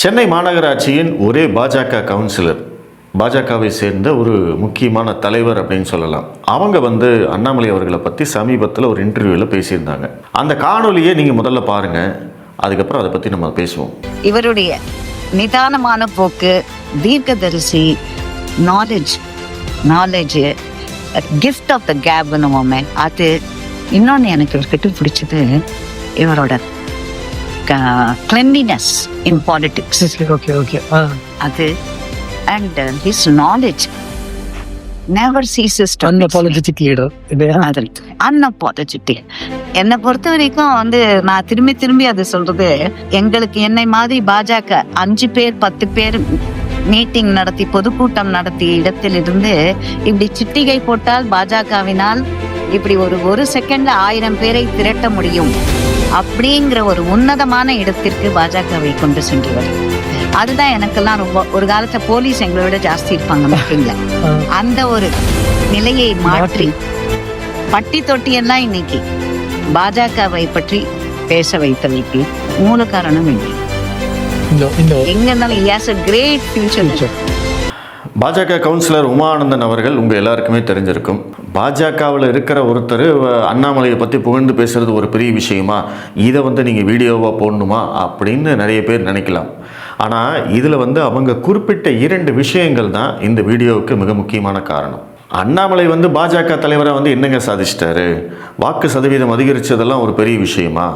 சென்னை மாநகராட்சியின் ஒரே பாஜக கவுன்சிலர், பாஜகவை சேர்ந்த ஒரு முக்கியமான தலைவர் அப்படின்னு சொல்லலாம். அவங்க அண்ணாமலை அவர்களை பற்றி சமீபத்தில் ஒரு இன்டர்வியூவில் பேசியிருந்தாங்க. அந்த காணொலியை நீங்கள் முதல்ல பாருங்கள், அதுக்கப்புறம் அதை பற்றி நம்ம பேசுவோம். இவருடைய நிதானமான போக்கு, தீர்க்கதரிசி, நாலேஜ் கிஃப்ட் ஆஃப் த கேப்னுவோமே, அது இன்னொன்று எனக்கு இவர்கிட்ட பிடிச்சது இவரோட cleanliness in politics. Okay. அது and his knowledge never ceases to unapologetic leader. unapologetic. என்னை பொறுத்த வரைக்கும் நான் திரும்பி அது சொல்றது, எங்களுக்கு என்னை மாதிரி பாஜக 5 பேர் 10 பேர் மீட்டிங் நடத்தி பொதுக்கூட்டம் நடத்திய இடத்திலிருந்து இப்படி சிட்டிகை போட்டால் பாஜகவினால் இப்படி ஒரு செகண்ட்ல 1000 பேரை திரட்ட முடியும் அப்படிங்கிற ஒரு உன்னதமான இடத்திற்கு பாஜகவை கொண்டு சென்றவர். அதுதான் எனக்கெல்லாம் ரொம்ப, ஒரு காலத்துல போலீஸ் எங்களை விட ஜாஸ்தி இருப்பாங்க மீட்டிங்ல, அந்த ஒரு நிலையை மாற்றி பட்டி தொட்டியெல்லாம் இன்னைக்கு பாஜகவை பற்றி பேச வைத்தவைக்கு மூல காரணம் இல்லை. எங்க இருந்தாலும் he has a great future. பாஜக கவுன்சிலர் உமானந்தன் அவர்கள் உங்கள் எல்லாருக்குமே தெரிஞ்சிருக்கும். பாஜகவில் இருக்கிற ஒருத்தர் அண்ணாமலையை பற்றி புகழ்ந்து பேசுகிறது ஒரு பெரிய விஷயமா, இதை நீங்கள் வீடியோவாக போடணுமா அப்படின்னு நிறைய பேர் நினைக்கலாம். ஆனால் இதில் அவங்க குறிப்பிட்ட 2 விஷயங்கள் தான் இந்த வீடியோவுக்கு மிக முக்கியமான காரணம். அண்ணாமலை பாஜக தலைவரை என்னங்க சாதிச்சிட்டாரு, வாக்கு சதவீதம் அதிகரித்ததெல்லாம் ஒரு பெரிய விஷயமா,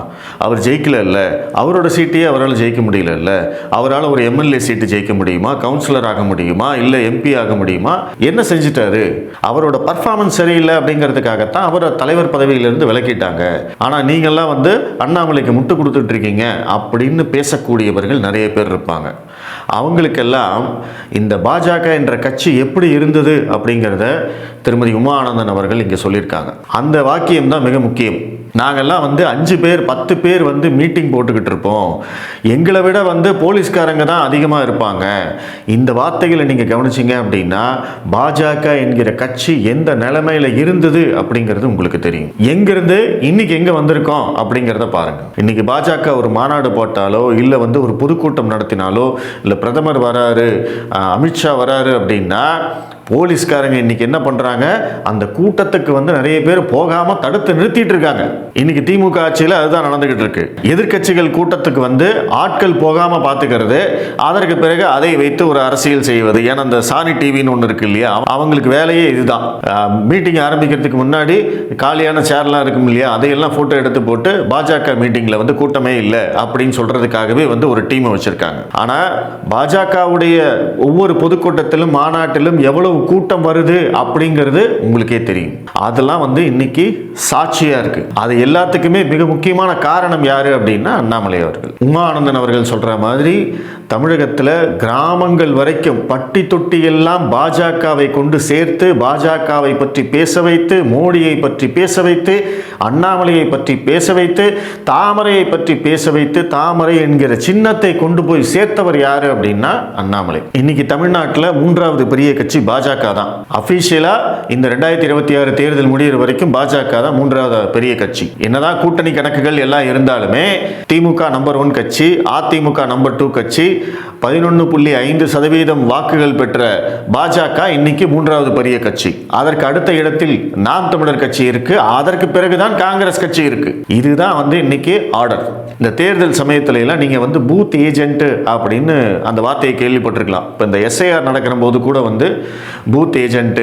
அவர் ஜெயிக்கல இல்லை, அவரோட சீட்டையே அவரால் ஜெயிக்க முடியல இல்லை, அவரால் ஒரு எம்எல்ஏ சீட்டு ஜெயிக்க முடியுமா, கவுன்சிலர் ஆக முடியுமா, இல்லை எம்பி ஆக முடியுமா, என்ன செஞ்சிட்டாரு, அவரோட பர்ஃபார்மன்ஸ் சரியில்லை அப்படிங்கிறதுக்காகத்தான் அவரை தலைவர் பதவியிலிருந்து விலக்கிட்டாங்க. ஆனால் நீங்கள்லாம் அண்ணாமலைக்கு முட்டு கொடுத்துட்டு இருக்கீங்க அப்படின்னு பேசக்கூடியவர்கள் நிறைய பேர் இருப்பாங்க. அவங்களுக்கெல்லாம் இந்த பாஜக என்ற கட்சி எப்படி இருந்தது அப்படிங்கிறத திருமதி உமானந்தன் அவர்கள் இங்கே சொல்லியிருக்காங்க. அந்த வாக்கியம் தான் மிக முக்கியம். நாங்கள்லாம் 5 பேர் 10 பேர் மீட்டிங் போட்டுக்கிட்டு இருப்போம், எங்களை விட போலீஸ்காரங்க தான் அதிகமாக இருப்பாங்க. இந்த வார்த்தைகளை நீங்கள் கவனிச்சிங்க அப்படின்னா பாஜக என்கிற கட்சி எந்த நிலைமையில் இருந்தது அப்படிங்கிறது உங்களுக்கு தெரியும். எங்கிருந்து இன்னைக்கு எங்கே வந்திருக்கோம் அப்படிங்கிறத பாருங்கள். இன்னைக்கு பாஜக ஒரு மாநாடு போட்டாலோ இல்லை ஒரு பொதுக்கூட்டம் நடத்தினாலோ இல்லை பிரதமர் வராரு, அமித்ஷா வராரு அப்படின்னா போலீஸ்காரங்க இன்னைக்கு என்ன பண்றாங்க, அந்த கூட்டத்துக்கு நிறைய பேர் போகாம தடுத்து நிறுத்திட்டு இருக்காங்க. இன்னைக்கு திமுக ஆட்சியில் அதுதான் நடந்துகிட்டு இருக்கு. எதிர்கட்சிகள் கூட்டத்துக்கு ஆட்கள் போகாம பாத்துக்கிறது, அதற்கு பிறகு அதை வைத்து ஒரு அரசியல் செய்வது. ஏன்னா அந்த சாணி டிவின்னு ஒன்று இருக்கு இல்லையா, அவங்களுக்கு வேலையே இதுதான். மீட்டிங் ஆரம்பிக்கிறதுக்கு முன்னாடி காலியான சேர்லாம் இருக்கும் இல்லையா, அதையெல்லாம் போட்டோ எடுத்து போட்டு பாஜக மீட்டிங்ல கூட்டமே இல்லை அப்படின்னு சொல்றதுக்காகவே ஒரு டீமை வச்சிருக்காங்க. ஆனா பாஜகவுடைய ஒவ்வொரு பொதுக்கூட்டத்திலும் மாநாட்டிலும் எவ்வளவு கூட்டம் வருது அப்படிங்கிறது உங்களுக்கே தெரியும். அதெல்லாம் இன்னைக்கு சாட்சியா இருக்கு. அது எல்லாத்துக்குமே மிக முக்கியமான காரணம் யாரு அப்படின்னா அண்ணாமலை அவர்கள். உமானந்தன் அவர்கள் சொல்ற மாதிரி தமிழகத்தில் கிராமங்கள் வரைக்கும் பட்டி தொட்டி எல்லாம் பாஜகவை கொண்டு சேர்த்து பாஜகவை பற்றி பேச வைத்து, மோடியை பற்றி பேச வைத்து, அண்ணாமலையை பற்றி பேச வைத்து, தாமரையை பற்றி பேச வைத்து, தாமரை என்கிற சின்னத்தை கொண்டு போய் சேர்த்தவர் யாரு அப்படின்னா அண்ணாமலை. இன்னைக்கு தமிழ்நாட்டில் 3வது பெரிய கட்சி பாஜக தான். அபிஷியலா இந்த 2026 தேர்தல் முடிகிற வரைக்கும் பாஜக தான் 3வது பெரிய கட்சி. என்னதான் கூட்டணி கணக்குகள் எல்லாம் இருந்தாலுமே திமுக நம்பர் 1 கட்சி, அதிமுக நம்பர் 2 கட்சி, 11.5% வாக்குகள் பெற்ற பாஜக இன்னைக்கு 3வது பெரிய கட்சி. அதற்கு அடுத்த இடத்தில் நாம் தமிழர் கட்சி இருக்கு, அதற்கு பிறகுதான் காங்கிரஸ் கட்சி இருக்கு. இதுதான் இன்னைக்கு ஆர்டர். இந்த தேர்தல் சமயத்துல எல்லாம் நீங்க பூத் ஏஜென்ட் அப்படின்னு அந்த வார்த்தையை கேள்விப்பட்டிருக்கலாம். இப்போ இந்த எஸ்ஐஆர் நடக்கிற போது கூட பூத் ஏஜென்ட்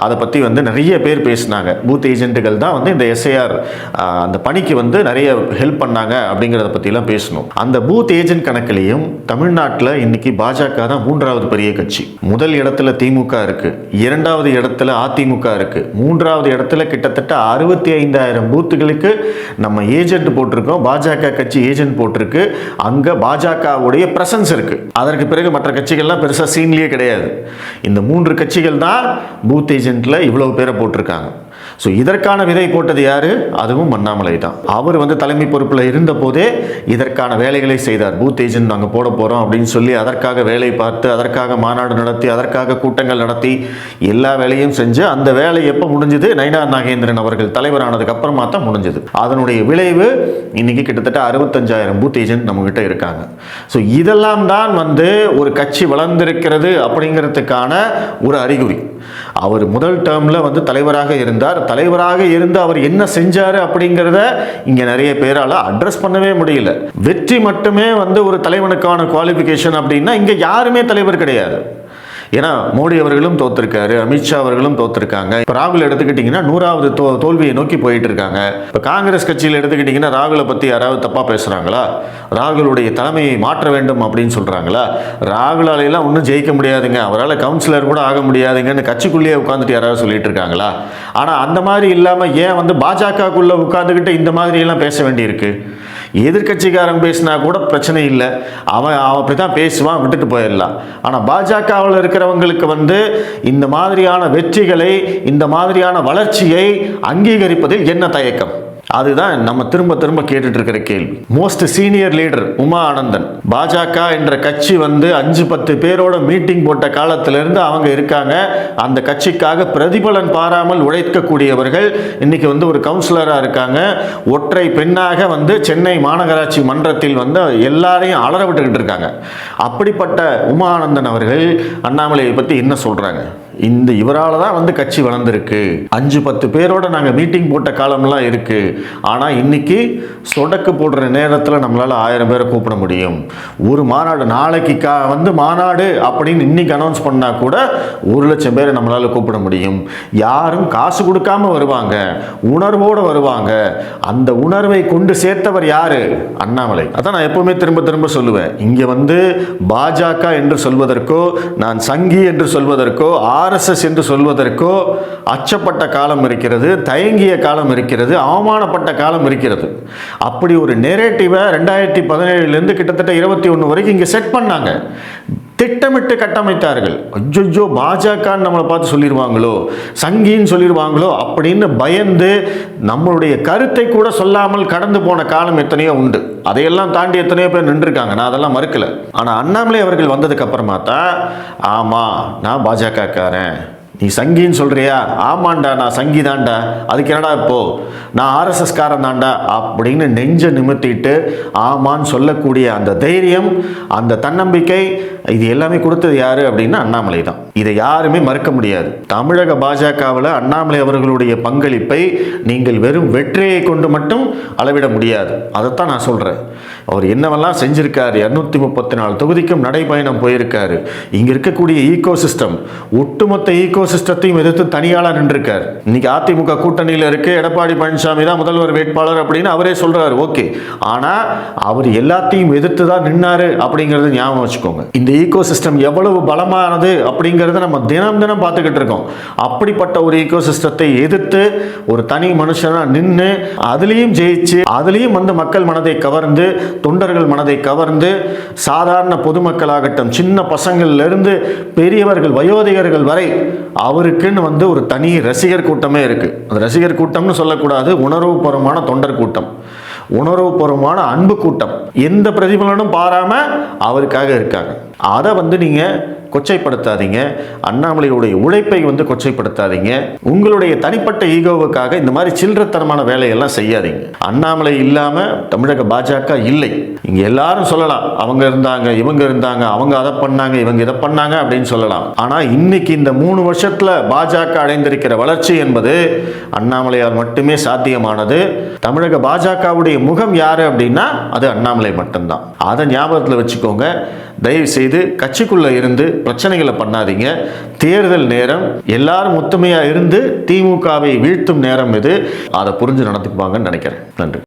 அதை பத்தி நிறைய பேர் பேசினாங்க. பூத் ஏஜென்ட்டுகள் தான் இந்த எஸ்ஐஆர் அந்த பணிக்கு நிறைய ஹெல்ப் பண்ணாங்க அப்படிங்கிறத பத்தி எல்லாம் பேசணும். அந்த பூத் ஏஜென்ட் கணக்கிலையும் தமிழ்நாட்டில் இன்னைக்கு பாஜக தான் 3வது பெரிய கட்சி. முதல் இடத்துல திமுக இருக்கு, 2வது இடத்துல அதிமுக இருக்கு, 3வது இடத்துல கிட்டத்தட்ட 65,000 பூத்துகளுக்கு நம்ம ஏஜென்ட் போட்டிருக்கோம், பாஜக கட்சி ஏஜென்ட் போட்டிருக்கு. அங்க பாஜகவுடைய பிரசன்ஸ் இருக்கு. அதற்கு பிறகு மற்ற கட்சிகள்லாம் பெருசா சீன்லயே கிடையாது. இந்த 3 கட்சிகள் தான் பூத் ஏஜென்ட்ல இவ்வளவு பேரை போட்டிருக்காங்க. ஸோ இதற்கான விதை போட்டது யாரு? அதுவும் அண்ணாமலை தான். அவர் வந்து தலைமை பொறுப்பில் இருந்த போதே இதற்கான வேலைகளை செய்தார். பூத் ஏஜென்ட் நாங்கள் போட போகிறோம் அப்படின்னு சொல்லி அதற்காக வேலை பார்த்து, அதற்காக மாநாடு நடத்தி, அதற்காக கூட்டங்கள் நடத்தி, எல்லா வேலையும் செஞ்சு அந்த வேலை எப்போ முடிஞ்சது? நயினார் நாகேந்திரன் அவர்கள் தலைவரானதுக்கு அப்புறமா தான் முடிஞ்சது. அதனுடைய விளைவு இன்னைக்கு கிட்டத்தட்ட 65,000 பூத் ஏஜென்ட் நம்ம கிட்ட இருக்காங்க. ஸோ இதெல்லாம் தான் வந்து ஒரு கட்சி வளர்ந்திருக்கிறது அப்படிங்கிறதுக்கான ஒரு அறிகுறி. அவர் முதல் டேர்ம்ல வந்து தலைவராக இருந்தார். தலைவராக இருந்து அவர் என்ன செஞ்சாரு அப்படிங்கிறத இங்க நிறைய பேரால அட்ரஸ் பண்ணவே முடியல. வெற்றி மட்டுமே வந்து ஒரு தலைவனுக்கான குவாலிஃபிகேஷன் அப்படின்னா இங்க யாருமே தலைவர் கிடையாது. ஏன்னா மோடி அவர்களும் தோத்திருக்காரு, அமித்ஷா அவர்களும் தோத்திருக்காங்க. இப்போ ராகுல் எடுத்துக்கிட்டிங்கன்னா 100வது தோல்வியை நோக்கி போயிட்டு இருக்காங்க. இப்போ காங்கிரஸ் கட்சியில் எடுத்துக்கிட்டிங்கன்னா ராகுலை பற்றி யாராவது தப்பாக பேசுகிறாங்களா? ராகுலுடைய தலைமையை மாற்ற வேண்டும் அப்படின்னு சொல்கிறாங்களா? ராகுலாலையெல்லாம் ஒன்றும் ஜெயிக்க முடியாதுங்க, அவரால் கவுன்சிலர் கூட ஆக முடியாதுங்கன்னு கட்சிக்குள்ளேயே உட்காந்துட்டு யாராவது சொல்லிட்டு இருக்காங்களா? ஆனால் அந்த மாதிரி இல்லாமல் ஏன் வந்து பாஜகக்குள்ளே உட்காந்துக்கிட்டு இந்த மாதிரியெல்லாம் பேச வேண்டியிருக்கு? எதிர்கட்சிக்காரன் பேசினா கூட பிரச்சனை இல்லை, அவன் அப்படி தான் பேசுவான், விட்டுட்டு போயிடலாம். ஆனால் பாஜகவில் இருக்கிறவங்களுக்கு வந்து இந்த மாதிரியான வெற்றிகளை, இந்த மாதிரியான வளர்ச்சியை அங்கீகரிப்பதில் என்ன தயக்கம்? அதுதான் நம்ம திரும்ப திரும்ப கேட்டுட்டு இருக்கிற கேள்வி. Most senior leader Uma Anandan, பாஜக என்ற கட்சி வந்து 5-10 பேரோட மீட்டிங் போட்ட காலத்திலிருந்து அவங்க இருக்காங்க. அந்த கட்சிக்காக பிரதிபலன் பாராமல் உழைக்கக்கூடியவர்கள் இன்னைக்கு வந்து ஒரு கவுன்சிலராக இருக்காங்க. ஒற்றை பெண்ணாக வந்து சென்னை மாநகராட்சி மன்றத்தில் வந்து எல்லாரையும் அலற விட்டுக்கிட்டு இருக்காங்க. அப்படிப்பட்ட உமா ஆனந்தன் அவர்கள் அண்ணாமலையை பற்றி என்ன சொல்றாங்க? இந்த இவரால் தான் வந்து கட்சி வளர்ந்துருக்கு, 5-10 பேரோட நாங்கள் மீட்டிங் போட்ட காலம்லாம் இருக்கு. ஆனால் இன்னைக்கு சொடக்கு போடுற நேரத்தில் நம்மளால் 1000 பேரை கூப்பிட முடியும். ஒரு மாநாடு நாளைக்கு வந்து மாநாடு அப்படின்னு இன்னைக்கு அனௌன்ஸ் பண்ணா கூட 1,00,000 பேரை நம்மளால் கூப்பிட முடியும். யாரும் காசு கொடுக்காம வருவாங்க, உணர்வோடு வருவாங்க. அந்த உணர்வை கொண்டு சேர்த்தவர் யாரு? அண்ணாமலை. அதான் நான் எப்பவுமே திரும்ப திரும்ப சொல்லுவேன். இங்கே வந்து பாஜக என்று சொல்வதற்கோ, நான் சங்கி என்று சொல்வதற்கோ, RSS என்று சொல்வதற்கோ அச்சப்பட்ட காலம் இருக்கிறது, தயங்கிய காலம் இருக்கிறது, அவமானப்பட்ட காலம் இருக்கிறது. அப்படி ஒரு நெரேட்டிவை 2017 கிட்டத்தட்ட 21 வரைக்கும் இங்கே செட் பண்ணாங்க, திட்டமிட்டு கட்டமைத்தார்கள். அஜ்ஜோ பாஜகன்னு நம்மளை பார்த்து சொல்லிடுவாங்களோ, சங்கின்னு சொல்லிடுவாங்களோ அப்படின்னு பயந்து நம்மளுடைய கருத்தை கூட சொல்லாமல் கடந்து போன காலம் எத்தனையோ உண்டு. அதையெல்லாம் தாண்டி எத்தனையோ பேர் நின்றுருக்காங்க, நான் அதெல்லாம் மறுக்கல. ஆனால் அண்ணாமலை அவர்கள் வந்ததுக்கு அப்புறமா தான், ஆமாம் நான் பாஜகக்காரன், நீ சங்கின்னு சொல்றியா? ஆமாண்டா நான் சங்கி தான்டா, அதுக்கு என்னடா இப்போ நான் RSS காரன் தான்டா அப்படின்னு நெஞ்ச நிமித்திட்டு ஆமான்னு சொல்லக்கூடிய அந்த தைரியம், அந்த தன்னம்பிக்கை, இது எல்லாமே கொடுத்தது யாரு அப்படின்னா அண்ணாமலை தான். இதை யாருமே மறுக்க முடியாது. தமிழக பாஜகவில் அண்ணாமலை அவர்களுடைய பங்களிப்பை நீங்கள் வெறும் வெற்றியை கொண்டு மட்டும் அளவிட முடியாது. அதைத்தான் நான் சொல்றேன். அவர் என்னவெல்லாம் செஞ்சிருக்காரு, 234 தொகுதிக்கும் நடைபயணம் போயிருக்காரு. இங்க இருக்கக்கூடிய ஈகோ சிஸ்டம், ஒட்டுமொத்த ஈகோ சிஸ்டத்தையும் எதிர்த்து தனியாளா நின்றுருக்காரு. இன்னைக்கு அதிமுக கூட்டணியில் இருக்கு, எடப்பாடி பழனிசாமி தான் முதல்வர் வேட்பாளர் அப்படின்னு அவரே சொல்றாரு. ஓகே, ஆனா அவர் எல்லாத்தையும் எதிர்த்து தான் நின்னாரு அப்படிங்கறது ஞாபகம் வச்சுக்கோங்க. இந்த ஈகோ சிஸ்டம் எவ்வளவு பலமானது அப்படிங்கறத நம்ம தினம் தினம் பார்த்துக்கிட்டு இருக்கோம். அப்படிப்பட்ட ஒரு ஈகோ சிஸ்டத்தை எதிர்த்து ஒரு தனி மனுஷனா நின்று அதுலயும் ஜெயிச்சு, அதுலயும் வந்து மக்கள் மனதை கவர்ந்து, தொண்டர்கள் மனதை கவர்ந்து, சாதாரண பொதுமக்களாகட்டும், சின்ன பசங்கள்ல இருந்து பெரியவர்கள் வயோதிகர்கள் வரை அவருக்குன்னு வந்து ஒரு தனி ரசிகர் கூட்டமே இருக்கு. அந்த ரசிகர் கூட்டம்னு சொல்லக்கூடாது, உணர்வுபூர்வமான தொண்டர் கூட்டம், உணர்வுபூர்வமான அன்பு கூட்டம். எந்த பிரதிபலனும் பாராம அவருக்காக இருக்காங்க. அதை வந்து நீங்க கொச்சைப்படுத்தாதீங்க, அண்ணாமலையுடைய உழைப்பை வந்து கொச்சைப்படுத்தாதீங்க. உங்களுடைய தனிப்பட்ட ஈகோவுக்காக இந்த மாதிரி சில்லறத்தனமான வேலையெல்லாம் செய்யாதீங்க. அண்ணாமலை இல்லாம தமிழக பாஜக இல்லை. இங்க எல்லாரும் சொல்லலாம், அவங்க இருந்தாங்க, இவங்க இருந்தாங்க, அவங்க அதை பண்ணாங்க, இவங்க இதை பண்ணாங்க அப்படின்னு சொல்லலாம். ஆனா இன்னைக்கு இந்த 3 வருஷத்துல பாஜக அடைந்திருக்கிற வளர்ச்சி என்பது அண்ணாமலையால் மட்டுமே சாத்தியமானது. தமிழக பாஜகவுடைய முகம் யாரு அப்படின்னா அது அண்ணாமலை மட்டும்தான். அதை ஞாபகத்தில் வச்சுக்கோங்க. தயவு செய்து கட்சிக்குள்ள இருந்து பிரச்சனைகளை பண்ணாதீங்க. தேர்தல் நேரம், எல்லாரும் ஒத்துமையா இருந்து திமுகவை வீழ்த்தும் நேரம் இது. அதை புரிஞ்சு நடந்துக்குவாங்கன்னு நினைக்கிறேன். நன்றி.